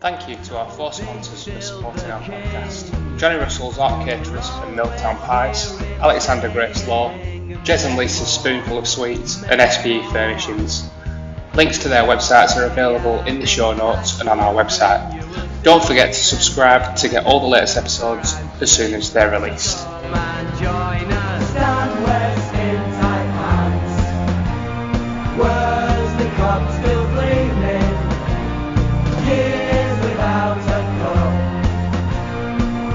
Thank you to our 4 sponsors for supporting our podcast: Johnny Russell's Art Caterers and Milktown Pies, Alexander Grace Law, Jez and Lisa's Spoonful of Sweets, and SPE Furnishings. Links to their websites are available in the show notes and on our website. Don't forget to subscribe to get all the latest episodes as soon as they're released. Worlsey Cup still gleaming, years without a cup,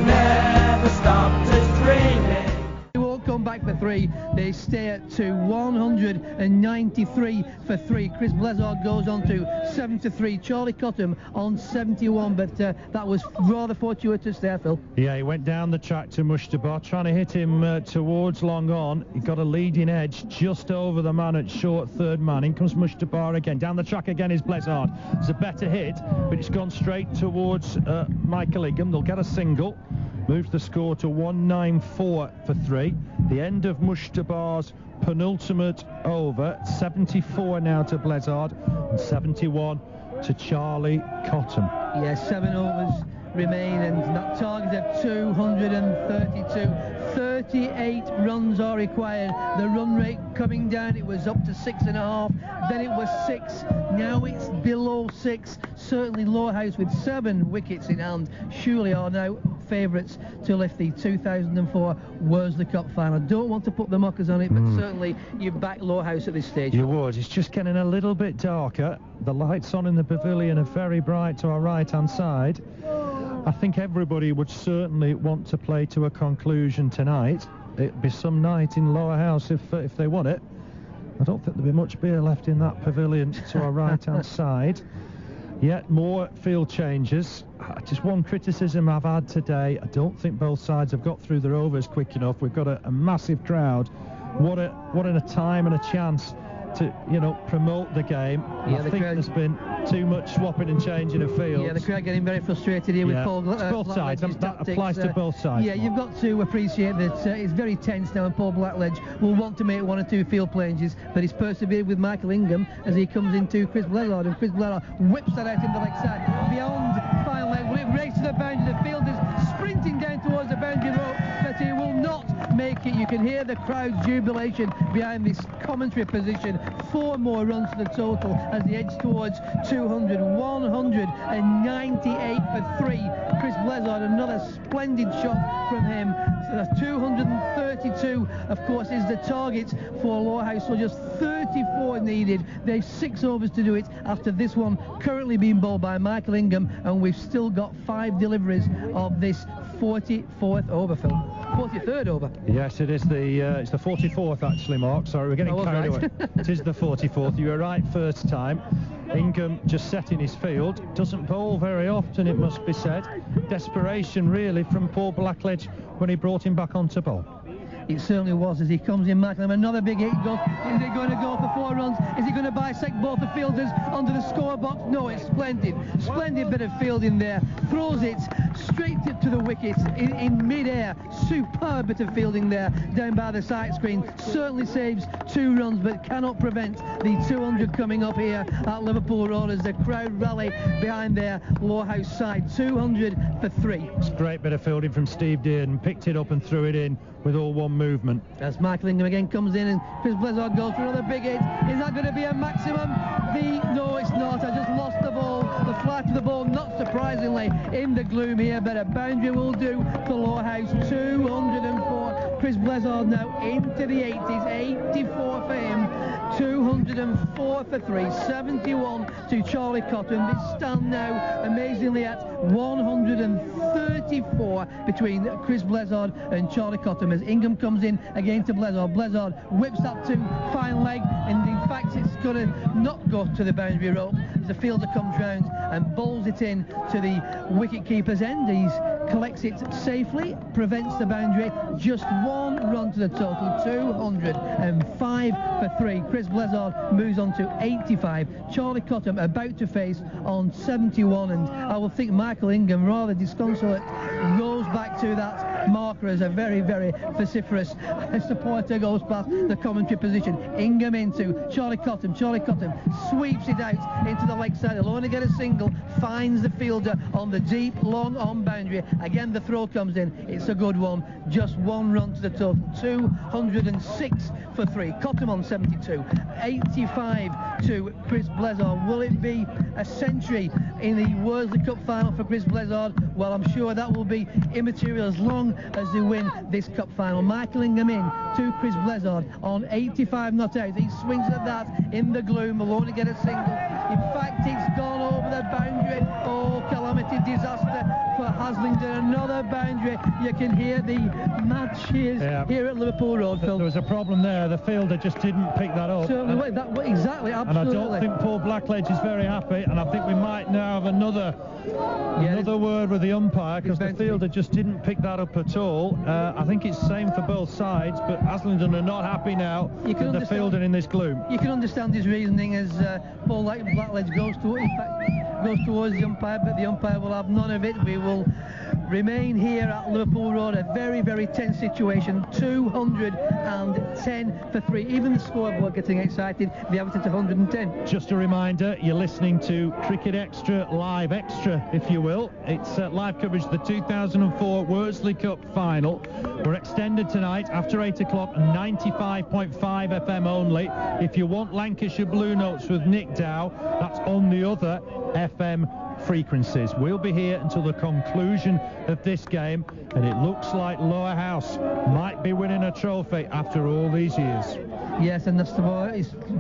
never stopped us dreaming. They won't come back for 3, they stay at 2, 193 for 3. Chris Blezard goes on to 73, Charlie Cottam on 71, but that was rather fortuitous there, Phil. Yeah, he went down the track to Mushtabar, trying to hit him towards long on. He got a leading edge just over the man at short third man. In comes Mushtabar again. Down the track again is Blezard. It's a better hit, but it's gone straight towards Michael Ingham. They'll get a single. Moves the score to 194 for 3. The end of Mushtabar's penultimate over. 74 now to Blezard and 71 to Charlie Cottam. Yeah, 7 overs remain and that target of 232. 38 runs are required. The run rate coming down, it was up to 6.5, then it was 6, now it's below 6. Certainly Lowerhouse with 7 wickets in hand surely are now favourites to lift the 2004 Worlsey Cup Final. Don't want to put the mockers on it, but certainly you back Lowerhouse at this stage. You would. It's just getting a little bit darker. The lights on in the pavilion are very bright to our right-hand side. I think everybody would certainly want to play to a conclusion tonight. It'd be some night in Lowerhouse if they won it. I don't think there'd be much beer left in that pavilion to our right-hand side. Yet more field changes. Just one criticism I've had today, I don't think both sides have got through their overs quick enough. We've got a massive crowd. What a time and a chance to, promote the game. Yeah, I think there's been too much swapping and changing of fields. Yeah, the crowd getting very frustrated here with Paul It's both sides. That tactics. applies to both sides. Yeah, you've got to appreciate that it's very tense now, and Paul Blackledge will want to make 1 or 2 field changes, but he's persevered with Michael Ingham as he comes into Chris Blezard, and Chris Blezard whips that out in the leg side beyond final leg. Will it race to the boundary? The field is sprinting down towards the boundary rope, but he will not make it. You can hear the crowd's jubilation behind this commentary position. 4 more runs to the total as he edges towards 200. 198 for 3. Chris Blezard, another splendid shot from him. So that's 232, of course, is the target for Lowerhouse. So just 34 needed. They've 6 overs to do it after this one currently being bowled by Michael Ingham, and we've still got 5 deliveries of this 44th over, Phil. 43rd over. Yes, it is it's the 44th actually, Mark. Sorry, we're getting carried away. It is the 44th. You were right first time. Ingham just setting his field. Doesn't bowl very often, it must be said. Desperation really from Paul Blackledge when he brought him back onto bowl. It certainly was as he comes in. Michael, another big hit goes. Is he going to go for 4 runs? Is he going to bisect both the fielders onto the score box? No, it's splendid. Splendid bit of fielding there. Throws it straight to the wicket in mid-air. Superb bit of fielding there down by the sight screen. Certainly saves 2 runs, but cannot prevent the 200 coming up here at Liverpool Road as the crowd rally behind their Lowerhouse side. 200 for 3. It's a great bit of fielding from Steve Dearden. Picked it up and threw it in with all one movement. As Michael Ingham again comes in and Chris Blezard goes for another big hit. Is that going to be a maximum? No, it's not. I just lost the ball. The flight of the ball, not surprisingly, in the gloom here, but a boundary will do for Lowerhouse. 204. Chris Blezard now into the 80s. 84 for him. 204 for 3. 71 to Charlie Cottam. They stand now amazingly at 134 between Chris Blezard and Charlie Cottam as Ingham comes in again to Blezard. Blezard whips that to fine leg, and in fact it's going to not go to the boundary rope as the fielder comes round and bowls it in to the wicket keeper's end. He collects it safely, prevents the boundary. Just 1 run to the total. 205 for 3. Chris Blezard moves on to 85. Charlie Cottam about to face on 71, and I will think Michael Ingham, rather disconsolate, goes back to that marker as a very, very vociferous supporter goes past the commentary position. Ingham into Charlie Cottam. Charlie Cottam sweeps it out into the leg side. He'll only get a single, finds the fielder on the deep, long on boundary. Again, the throw comes in. It's a good one. Just one run to the total. 206 for 3. Cottam on 72. 85 to Chris Blezard. Will it be a century in the Worlsey Cup Final for Chris Blezard? Well, I'm sure that will be immaterial as long as they win this Cup Final. Michael Ingham in to Chris Blezard on 85 not out. He swings at that in the gloom. Will only get a single. In fact, it's gone over the boundary. Oh, calamity, disaster for Haslingden. Another boundary. You can hear the mad cheers here at Liverpool Road, Phil. There was a problem there. The fielder just didn't pick that up. Certainly, exactly, absolutely. And I don't think Paul Blackledge is very happy, and I think we might now have another word with the umpire, because the fielder just didn't pick that up at all. I think it's the same for both sides, but Haslingden are not happy now with the fielder in this gloom. You can understand his reasoning as Paul Blackledge goes towards the umpire, but the umpire will have none of it. We will remain here at Liverpool Road. A very, very tense situation. 210 for 3. Even the scoreboard getting excited. The average at 110. Just a reminder, you're listening to Cricket Extra, Live Extra, if you will. It's live coverage of the 2004 Worlsey Cup Final. We're extended tonight after 8 o'clock, 95.5 FM only. If you want Lancashire Blue Notes with Nick Dow, that's on the other FM frequencies. We'll be here until the conclusion of this game, and it looks like Lowerhouse might be winning a trophy after all these years. Yes, and it's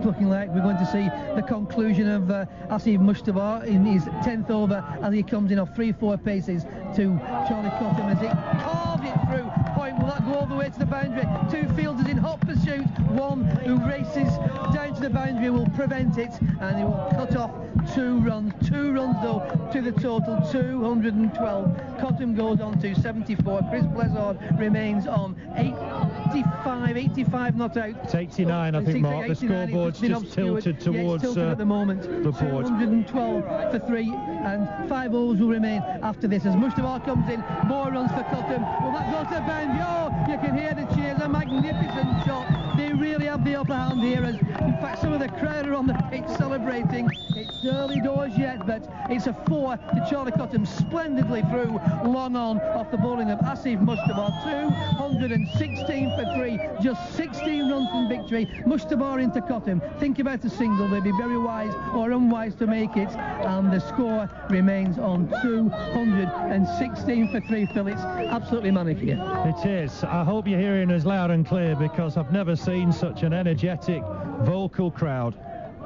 looking like we're going to see the conclusion of Asif Mustafa in his 10th over as he comes in off 3-4 paces to Charlie Cottam as it carves it through. Point, will that go all the way to the boundary? Two fielders in hot pursuit. One who races down to the boundary will prevent it, and he will cut off 2 runs. 2 runs though to the total, 212. Cottam goes on to 74. Chris Blezard remains on 85 not out. It's 89, I think, Mark. The scoreboard's just tilted towards at the moment. The board. 212 for 3, and 5 overs will remain after this as Mustafa comes in. More runs for Cottam. Will that go to the boundary? Oh, you can hear the cheers. A magnificent shot. They really have the upper hand here, as in fact some of the crowd are on the pitch celebrating. It's early doors yet, but it's a 4 to Charlie Cottam, splendidly through, long on off the bowling of Asif Mustafa. 216 for 3, just 16 runs from victory. Mustafa into Cottam. Think about a single. They'd be very wise or unwise to make it, and the score remains on 216 for 3. Phil, it's absolutely manic here. It is. I hope you're hearing us loud and clear, because I've never seen such an energetic, vocal crowd.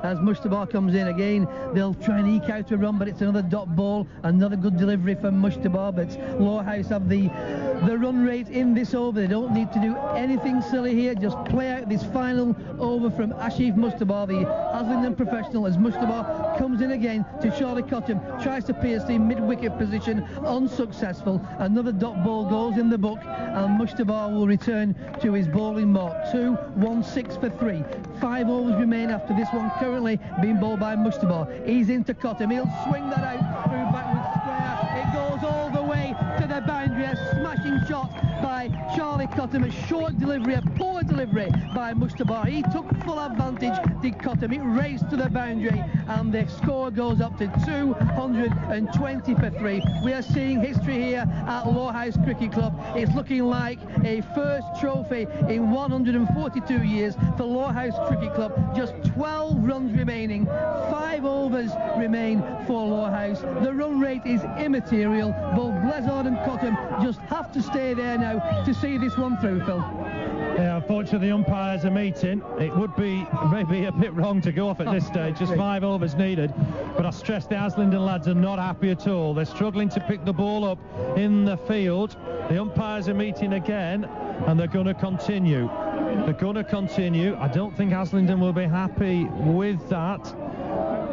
As Mustafa comes in again, they'll try and eke out a run, but it's another dot ball, another good delivery from Mustafa. But Lowerhouse have the run rate in this over. They don't need to do anything silly here, just play out this final over from Asif Mustafa, the Haslingden professional, as Mustafa comes in again to Charlie Cottam, tries to pierce the mid-wicket position, unsuccessful. Another dot ball goes in the book, and Mustafa will return to his bowling mark. 216 for 3. 5 overs remain after this one, currently being bowled by Mustafa. He's into Cottam. He'll swing that out through backward square. It goes all the way to the boundary. A smashing shot by Charlie Cottam. A short delivery, a poor delivery by Mustafa. He took full advantage, did Cottam. It raced to the boundary, and the score goes up to 220 for 3. We are seeing history here at Lowerhouse Cricket Club. It's looking like a first trophy in 142 years for Lowerhouse Cricket Club. Just 12 runs remaining. 5 overs remain for Lowerhouse. The run rate is immaterial. Both Blezard and Cottam just have to stay there now to see this one through, Phil. Yeah, unfortunately the umpires are meeting. It would be maybe a bit wrong to go off at this stage, just 5 overs needed. But I stress the Haslingden lads are not happy at all. They're struggling to pick the ball up in the field. The umpires are meeting again, and they're going to continue. I don't think Haslingden will be happy with that.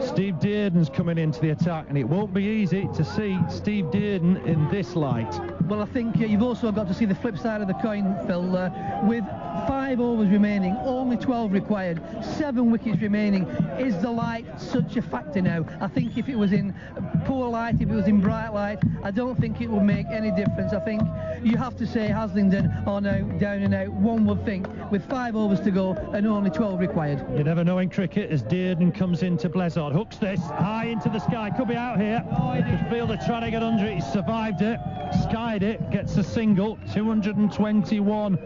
Steve Dearden's coming into the attack, and it won't be easy to see Steve Dearden in this light. Well, I think you've also got to see the flip side of the coin, Phil. With 5 overs remaining, only 12 required, 7 wickets remaining. Is the light such a factor now? I think if it was in poor light, if it was in bright light, I don't think it would make any difference. I think you have to say Haslingden are now down and out, one would think, with 5 overs to go and only 12 required. You never know in cricket as Dearden comes into Blezard. Hooks this high into the sky, could be out here. The fielder trying to get under it, he survived it, skied it, gets a single. 221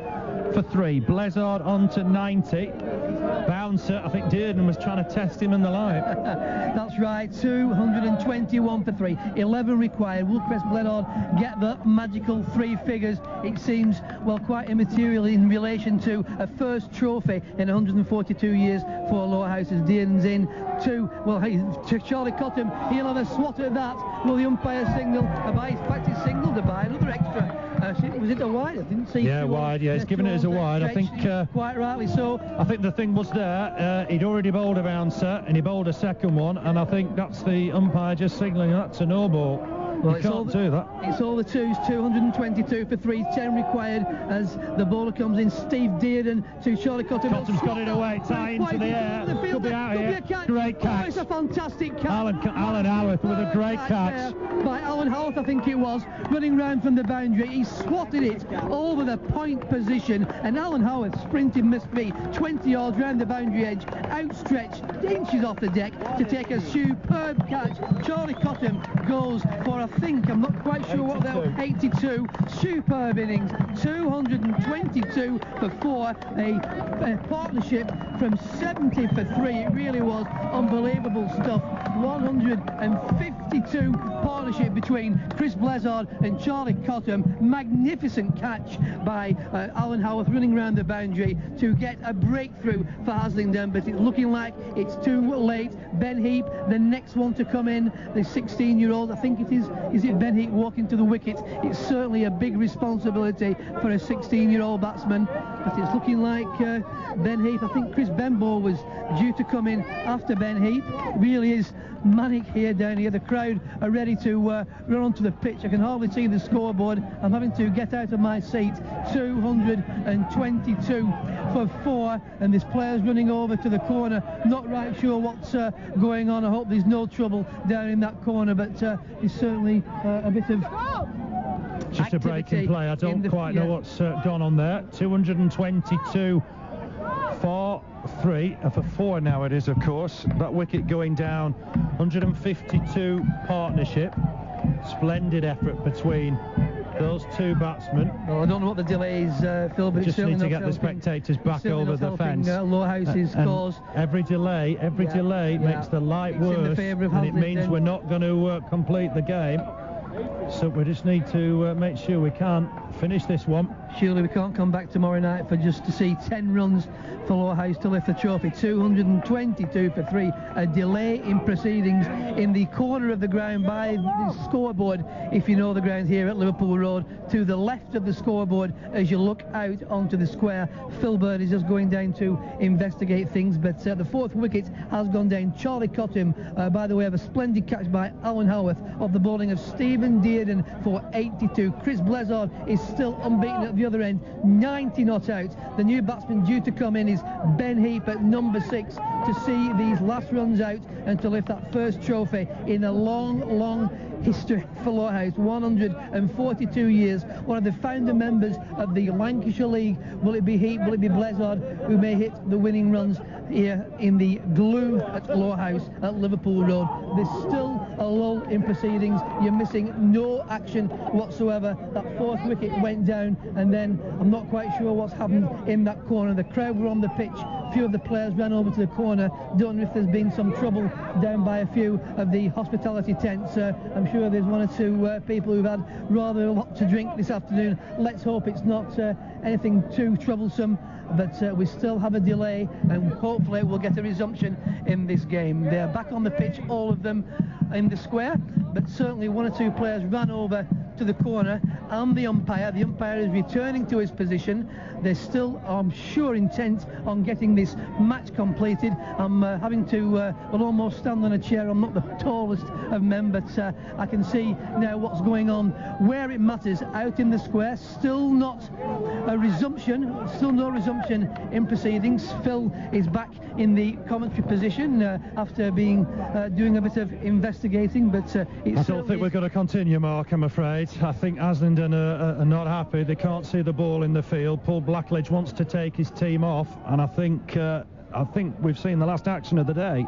for 3. Blezard on to 90. Bouncer, I think Dearden was trying to test him in the line. That's right, 221 for 3. 11 required. Will Chris Blezard get the magical 3 figures? It seems, well, quite immaterial in relation to a first trophy in 142 years for Lowerhouse as Dearden's in to Charlie Cottam. He'll have a swat at that. Will the umpire signal? In fact, he's signaled to buy another extra. Was it a wide? I didn't see. Yeah, wide. Yeah, he's given it as a wide. I think quite rightly so. I think the thing was there. He'd already bowled a bouncer and he bowled a second one, and I think that's the umpire just signalling that's a no ball. Well, you can't do that. It's all the twos. 222 for 3. 10 required as the bowler comes in. Steve Dearden to Charlie Cottam. Cottam's got it away. Tie into the air. Could be out here. Great catch. Oh, it's a fantastic catch. Alan Howarth with a great catch. By Alan Howarth, I think it was, running round from the boundary. He swatted it over the point position, and Alan Howarth sprinted must be 20 yards round the boundary edge, outstretched inches off the deck to take a superb catch. Charlie Cottam goes for, I think, I'm not quite sure what they're 82. Superb innings. 222 for 4. A partnership from 70 for 3. It really was unbelievable stuff. 152 partnership between Chris Blezard and Charlie Cottam. Magnificent catch by Alan Howarth running round the boundary to get a breakthrough for Haslingden, but it's looking like it's too late. Ben Heap, the next one to come in, the 16-year-old, I think it is it Ben Heap walking to the wicket? It's certainly a big responsibility for a 16-year-old batsman, but it's looking like Ben Heap. I think Chris Benbow was due to come in after Ben Heap. It really is manic here down here. The crowd are ready to run onto the pitch. I can hardly see the scoreboard. I'm having to get out of my seat. 222 for 4, and this player's running over to the corner. Not right sure what's going on. I hope there's no trouble down in that corner, but it's certainly a bit of just a break in play. I don't quite know what's gone on there. 222 for 3, for 4 now it is, of course. That wicket going down. 152 partnership. Splendid effort between those two batsmen. Well, I don't know what the delay is, Phil, but just need to get the spectators back over the fence. Lowerhouse's cause. Every delay makes the light worse, and it means we're not going to complete the game. So we just need to make sure we can't finish this one. Surely we can't come back tomorrow night for just to see 10 runs for Lowerhouse to lift the trophy. 222 for 3. A delay in proceedings in the corner of the ground by the scoreboard, if you know the ground here at Liverpool Road, to the left of the scoreboard as you look out onto the square. Phil Bird is just going down to investigate things, but the 4th wicket has gone down. Charlie Cottam, by the way, of a splendid catch by Alan Howarth of the bowling of Stephen Dearden for 82. Chris Blezard is still unbeaten at the other end, 90 not out. The new batsman due to come in is Ben Heap at number 6 to see these last runs out and to lift that first trophy in a long history for Lowerhouse. 142 years. One of the founder members of the Lancashire League. Will it be Heap? Will it be Blezard who may hit the winning runs here in the glue at Lowerhouse at Liverpool Road? There's still a lull in proceedings. You're missing no action whatsoever. That 4th wicket went down, and then I'm not quite sure what's happened in that corner. The crowd were on the pitch. A few of the players ran over to the corner. Don't know if there's been some trouble down by a few of the hospitality tents. I'm sure there's 1 or 2 people who've had rather a lot to drink this afternoon. Let's hope it's not anything too troublesome, but we still have a delay, and hopefully we'll get a resumption in this game. They're back on the pitch, all of them in the square, but certainly 1 or 2 players ran over to the corner, and the umpire. The umpire is returning to his position. They're still, I'm sure, intent on getting this match completed. I'm having to well, almost stand on a chair. I'm not the tallest of men, but I can see now what's going on where it matters, out in the square. Still not a resumption, still no resumption in proceedings. Phil is back in the commentary position after being doing a bit of investigating, but I don't think we're going to continue, Mark, I'm afraid. I think Aslington are not happy. They can't see the ball in the field. Paul Blackledge wants to take his team off, and I think we've seen the last action of the day.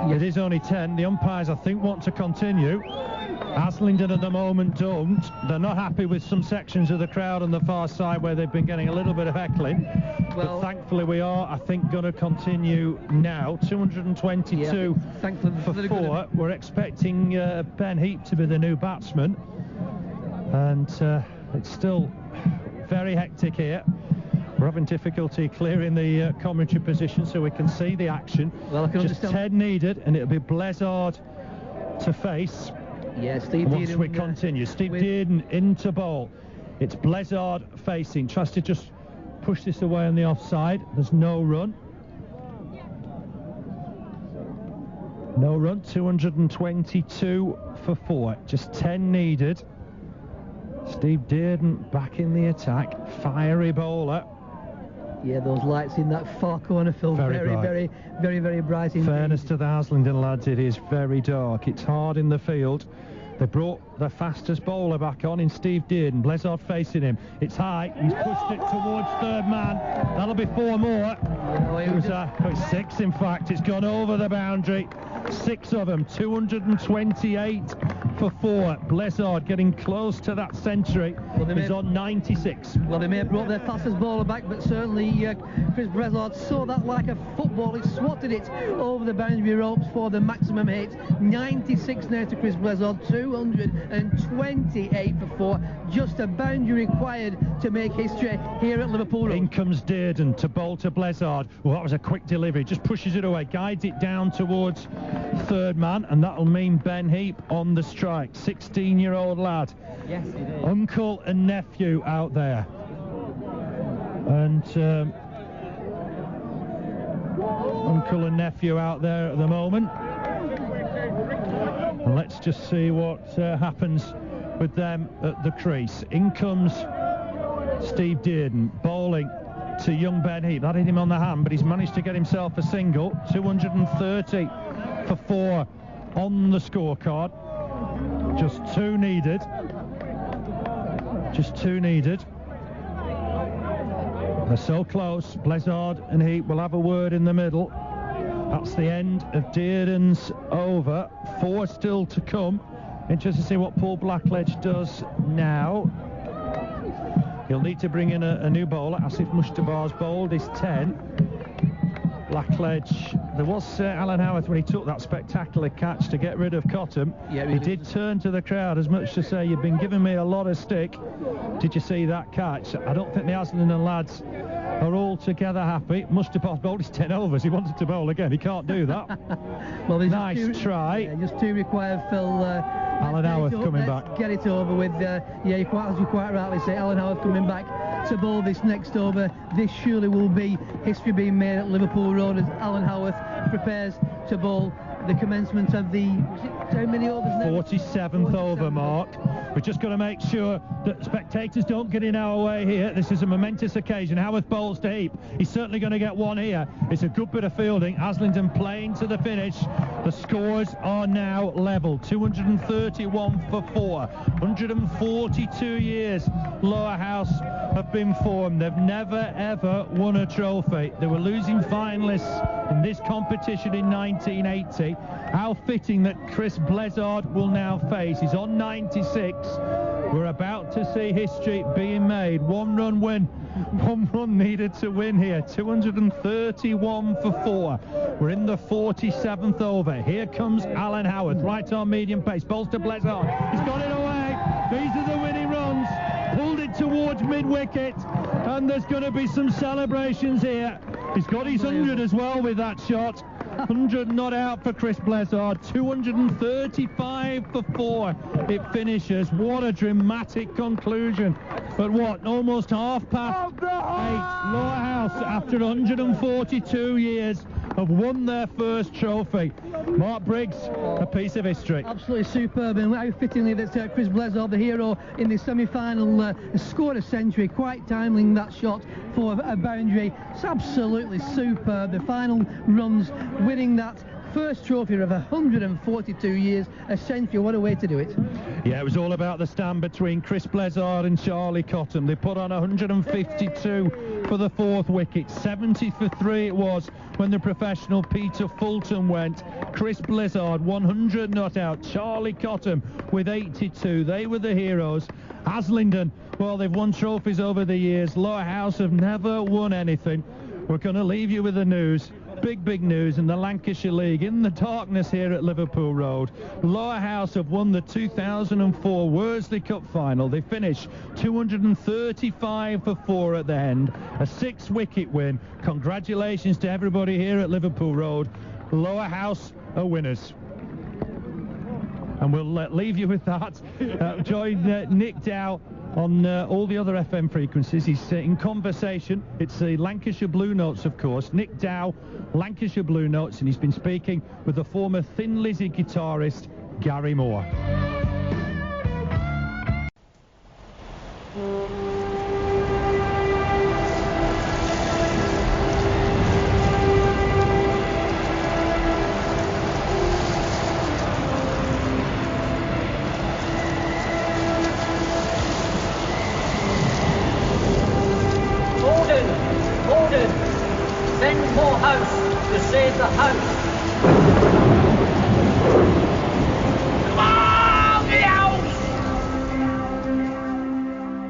Yes. It is only 10. The umpires, I think, want to continue. Aslington at the moment don't. They're not happy with some sections of the crowd on the far side where they've been getting a little bit of heckling. Well, but thankfully we are, I think, going to continue now. 222 for 4. We're expecting Ben Heap to be the new batsman. And it's still very hectic here. We're having difficulty clearing the commentary position so we can see the action. Well, I can just understand. 10 needed, and it'll be Blezard to face. Yeah, Steve Once Dearden, we continue. Steve Dearden into bowl. It's Blezard facing. Tries to just push this away on the offside. There's no run. No run. 222 for 4. Just 10 needed. Steve Dearden back in the attack. Fiery bowler. Yeah, those lights in that far corner, Phil, very bright indeed. Fairness to the Aslington lads, it is very dark. It's hard in the field. They brought the fastest bowler back on in Steve Dearden. Blezard facing him. It's high. He's pushed it towards third man. That'll be 4 more. It's 6, in fact. It's gone over the boundary. 6 of them. 228 for 4. Blezard getting close to that century. He's on 96. Well, they may have brought their fastest bowler back, but certainly Chris Blezard saw that like a football. He swatted it over the boundary ropes for the maximum hit. 96 now to Chris Blezard. 228 for 4. Just a boundary required to make history here at Liverpool Road. In comes Dearden to bowl to Blezard. Well, that was a quick delivery. Just pushes it away, guides it down towards third man, and that'll mean Ben Heap on the strike. 16-year-old lad. Yes, it is. Uncle and nephew out there. And uncle and nephew out there at the moment. And let's just see what happens with them at the crease. In comes Steve Dearden, bowling to young Ben Heap. That hit him on the hand, but he's managed to get himself a single. 230 for 4 on the scorecard. Just 2 needed. Just 2 needed. They're so close. Blezard and Heap will have a word in the middle. That's the end of Dearden's over. 4 still to come. Interested to see what Paul Blackledge does now. He'll need to bring in a new bowler. Asif Mushtabar's bowled his 10. Blackledge, there was Alan Howarth when he took that spectacular catch to get rid of Cottam. Yeah, he did turn to the crowd as much to say, you've been giving me a lot of stick. Did you see that catch? I don't think the Aslington lads are all together happy. Mustabar's bowled his 10 overs. He wanted to bowl again. He can't do that. Well, nice try. Yeah, just 2 required, Phil. Alan Howarth coming back. Get it over with, as you quite rightly say, Alan Howarth coming back to bowl this next over. This surely will be history being made at Liverpool Road as Alan Howarth prepares to bowl the commencement of the, how many overs now? 47th over, Mark. We're just going to make sure that spectators don't get in our way here. This is a momentous occasion. Howarth bowls to Heap. He's certainly going to get one here. It's a good bit of fielding. Aslington playing to the finish. The scores are now level. 231 for 4. 142 years Lowerhouse have been formed. They've never ever won a trophy. They were losing finalists in this competition in 1980. How fitting that Chris Blezard will now face. He's on 96. We're about to see history being made. 1 run win. 1 run needed to win here. 231 for 4. We're in the 47th over. Here comes Alan Howarth. Right arm medium pace. Bowls to Blezard. He's got it away. These are the winning runs. Pulled it towards mid-wicket. And there's going to be some celebrations here. He's got his 100 as well with that shot. 100 not out for Chris Blezard, 235 for 4. It finishes. What a dramatic conclusion. But what, almost half past 8. Lowerhouse, after 142 years, have won their first trophy. Mark Briggs, a piece of history. Absolutely superb, and how fittingly that Chris Blezard, the hero in the semi-final, scored a century, quite timely in that shot for a boundary. It's absolutely superb. The final runs, winning that first trophy of 142 years, a century. What a way to do it. Yeah, it was all about the stand between Chris Blezard and Charlie Cottam. They put on 152 for the 4th wicket. 70 for 3 it was when the professional Peter Fulton went. Chris Blezard 100 not out. Charlie Cottam with 82. They were the heroes. Haslingden, well, they've won trophies over the years. Lowerhouse have never won anything. We're going to leave you with the news. Big news in the Lancashire League. In the darkness here at Liverpool Road, Lowerhouse have won the 2004 Worlsey Cup Final. They finished 235 for 4 at the end. A 6-wicket win. Congratulations to everybody here at Liverpool Road. Lowerhouse are winners. And we'll leave you with that. Join Nick Dow on all the other FM frequencies. He's in conversation. It's the Lancashire Blue Notes, of course. Nick Dow, Lancashire Blue Notes, and he's been speaking with the former Thin Lizzy guitarist Gary Moore. Send more house to save the house.